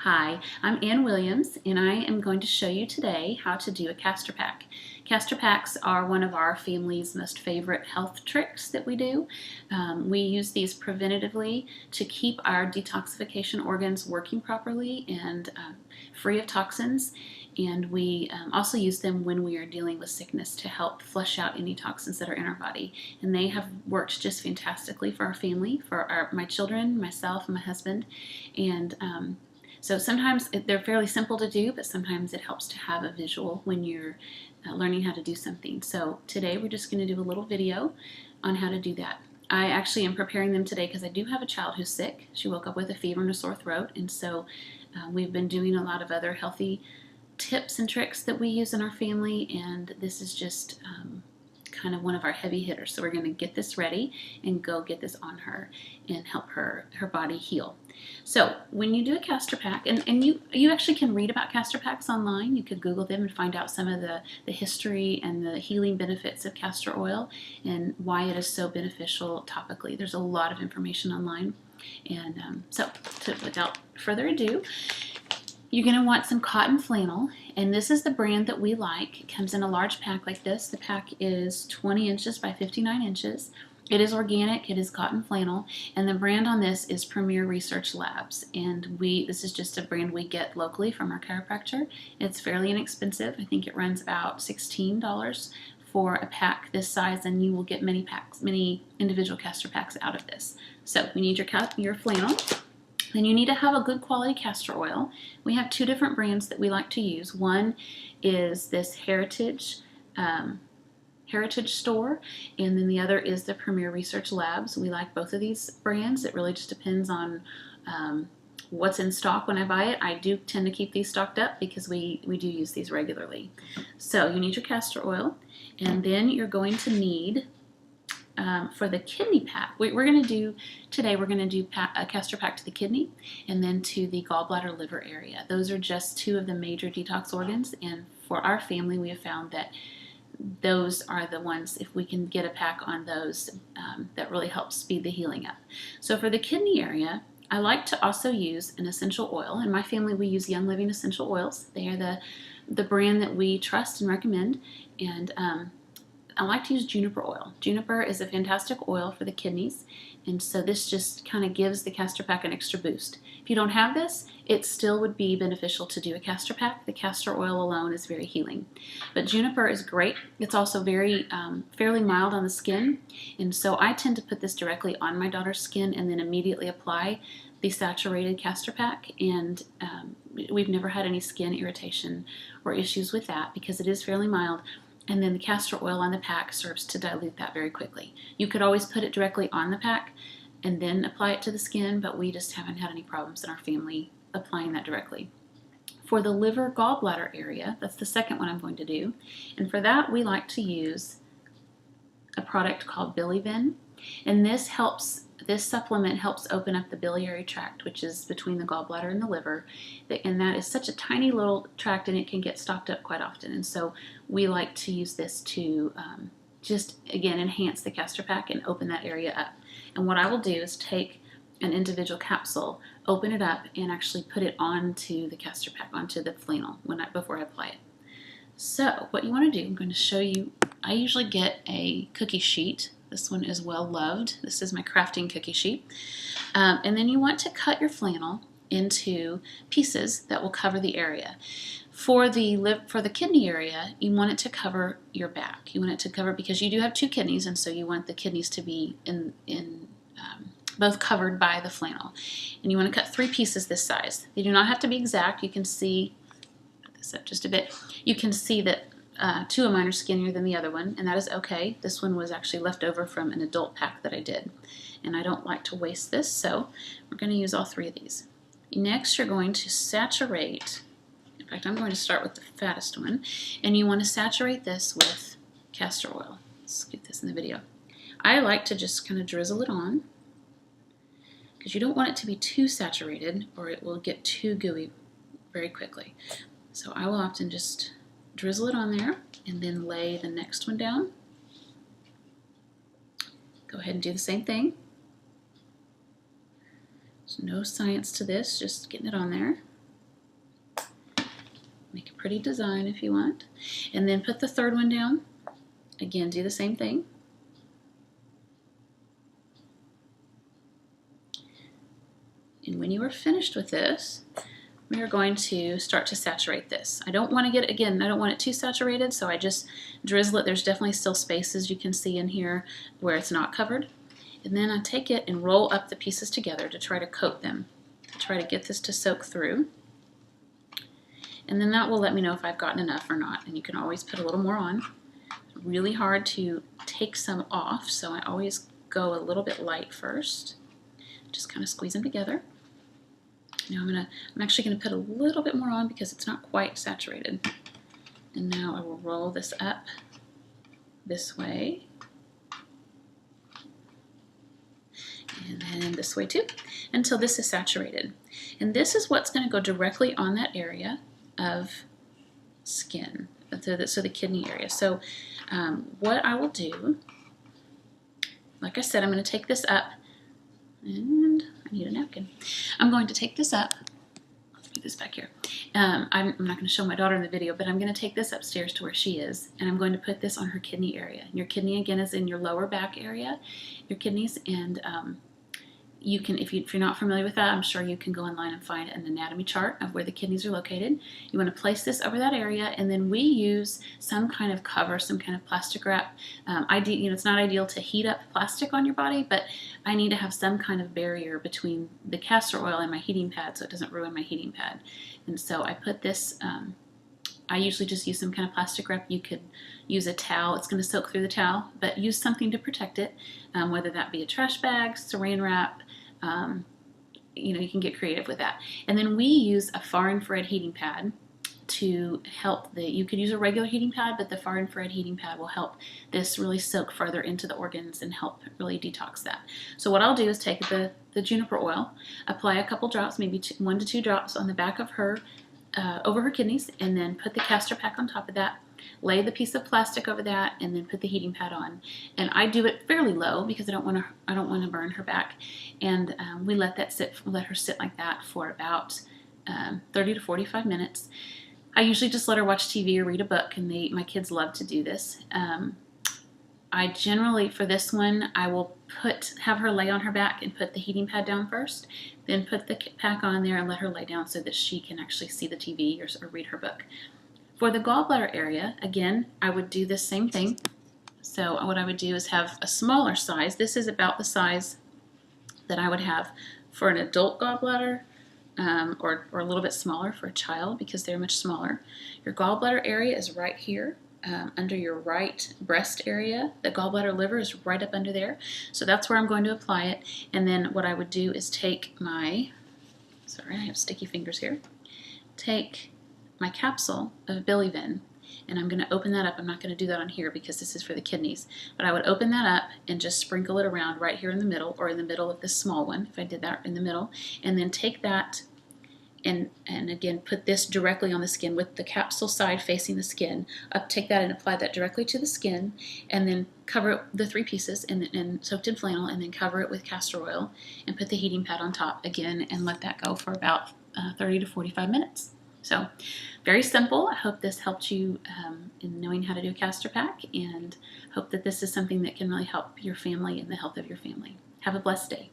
Hi, I'm Ann Williams, and I am going to show you today how to do a Castor Pack. Castor Packs are one of our family's most favorite health tricks that we do. We use these preventatively to keep our detoxification organs working properly and free of toxins. And we also use them when we are dealing with sickness to help flush out any toxins that are in our body. And they have worked just fantastically for our family, for my children, myself, and my husband. And so sometimes they're fairly simple to do, but sometimes it helps to have a visual when you're learning how to do something. So today we're just going to do a little video on how to do that. I actually am preparing them today because I do have a child who's sick. She woke up with a fever and a sore throat, and so we've been doing a lot of other healthy tips and tricks that we use in our family, and this is just kind of one of our heavy hitters. So we're going to get this ready and go get this on her and help her body heal. So when you do a Castor Pack, and you actually can read about Castor Packs online. You could Google them and find out some of the history and the healing benefits of castor oil and why it is so beneficial topically. There's a lot of information online. And without further ado, you're going to want some cotton flannel, and this is the brand that we like. It comes in a large pack like this. The pack is 20 inches by 59 inches. It is organic, it is cotton flannel, and the brand on this is Premier Research Labs. And this is just a brand we get locally from our chiropractor. It's fairly inexpensive. I think it runs about $16 for a pack this size, and you will get many individual castor packs out of this. So we need your flannel. Then you need to have a good quality castor oil. We have two different brands that we like to use. One is this Heritage Store, and then the other is the Premier Research Labs. We like both of these brands. It really just depends on what's in stock when I buy it. I do tend to keep these stocked up because we do use these regularly. So you need your castor oil, and then you're going to need for the kidney pack, we're going to do a castor pack to the kidney and then to the gallbladder liver area. Those are just two of the major detox organs, and for our family we have found that those are the ones, if we can get a pack on those, that really helps speed the healing up. So for the kidney area, I like to also use an essential oil. In my family we use Young Living essential oils. They are the brand that we trust and recommend, and I like to use juniper oil. Juniper is a fantastic oil for the kidneys, and so this just kind of gives the castor pack an extra boost. If you don't have this, it still would be beneficial to do a castor pack. The castor oil alone is very healing. But juniper is great. It's also very fairly mild on the skin, and so I tend to put this directly on my daughter's skin and then immediately apply the saturated castor pack, and we've never had any skin irritation or issues with that because it is fairly mild. And then the castor oil on the pack serves to dilute that very quickly. You could always put it directly on the pack and then apply it to the skin, but we just haven't had any problems in our family applying that directly. For the liver gallbladder area, that's the second one I'm going to do, and for that we like to use a product called Bilivin, and this supplement helps open up the biliary tract, which is between the gallbladder and the liver, and that is such a tiny little tract, and it can get stopped up quite often. And so we like to use this to just, again, enhance the castor pack and open that area up. And what I will do is take an individual capsule, open it up, and actually put it onto the castor pack, onto the flannel before I apply it. So what you want to do, I'm going to show you, I usually get a cookie sheet. This one is well loved. This is my crafting cookie sheet. And then you want to cut your flannel into pieces that will cover the area. For the kidney area, you want it to cover your back. You want it to cover, because you do have two kidneys, and so you want the kidneys to be both covered by the flannel. And you want to cut 3 pieces this size. They do not have to be exact. You can see, put this up just a bit, you can see that 2 of mine are skinnier than the other one, and that is okay. This one was actually left over from an adult pack that I did, and I don't like to waste this, so we're going to use all 3 of these. Next, you're going to saturate, in fact, I'm going to start with the fattest one, and you want to saturate this with castor oil. Let's get this in the video. I like to just kind of drizzle it on, because you don't want it to be too saturated or it will get too gooey very quickly. So I will often just drizzle it on there and then lay the next one down. Go ahead and do the same thing. There's no science to this, just getting it on there. Make a pretty design if you want. And then put the third one down. Again, do the same thing. And when you are finished with this, we are going to start to saturate this. I don't want to get, again, I don't want it too saturated, so I just drizzle it. There's definitely still spaces you can see in here where it's not covered. And then I take it and roll up the pieces together to try to coat them, to try to get this to soak through. And then that will let me know if I've gotten enough or not. And you can always put a little more on. It's really hard to take some off, so I always go a little bit light first. Just kind of squeeze them together. Now I'm actually going to put a little bit more on because it's not quite saturated. And now I will roll this up this way. And then this way too, until this is saturated. And this is what's going to go directly on that area of skin, so the kidney area. So what I will do, like I said, I'm going to take this up, and I need a napkin. I'm going to take this up. Let's put this back here. I'm not going to show my daughter in the video, but I'm going to take this upstairs to where she is, and I'm going to put this on her kidney area. Your kidney, again, is in your lower back area, your kidneys, and you can, if you're not familiar with that, I'm sure you can go online and find an anatomy chart of where the kidneys are located. You want to place this over that area, and then we use some kind of cover, some kind of plastic wrap. It's not ideal to heat up plastic on your body, but I need to have some kind of barrier between the castor oil and my heating pad so it doesn't ruin my heating pad. And so I put this, I usually just use some kind of plastic wrap. You could use a towel. It's going to soak through the towel, but use something to protect it, whether that be a trash bag, saran wrap. You can get creative with that. And then we use a far infrared heating pad to help you could use a regular heating pad, but the far infrared heating pad will help this really soak further into the organs and help really detox that. So what I'll do is take the juniper oil, apply a couple drops, maybe 1 to 2 drops on the back of her, over her kidneys, and then put the castor pack on top of that. Lay the piece of plastic over that, and then put the heating pad on. And I do it fairly low because I don't want to burn her back. And we let her sit like that for about 30 to 45 minutes. I usually just let her watch TV or read a book, and my kids love to do this. I generally, for this one, I will have her lay on her back and put the heating pad down first, then put the pack on there and let her lay down so that she can actually see the TV or read her book. For the gallbladder area, again, I would do the same thing. So what I would do is have a smaller size. This is about the size that I would have for an adult gallbladder, or a little bit smaller for a child because they're much smaller. Your gallbladder area is right here. Under your right breast area. The gallbladder liver is right up under there. So that's where I'm going to apply it. And then what I would do is take I have sticky fingers here. Take my capsule of bilivin, and I'm going to open that up. I'm not going to do that on here because this is for the kidneys, but I would open that up and just sprinkle it around right here in the middle, or in the middle of this small one, if I did that in the middle, and then take that and again put this directly on the skin with the capsule side facing the skin. Take that and apply that directly to the skin, and then cover it, the 3 pieces, and soaked in flannel, and then cover it with castor oil and put the heating pad on top again and let that go for about 30 to 45 minutes. So very simple. I hope this helped you in knowing how to do a castor pack, and hope that this is something that can really help your family and the health of your family. Have a blessed day.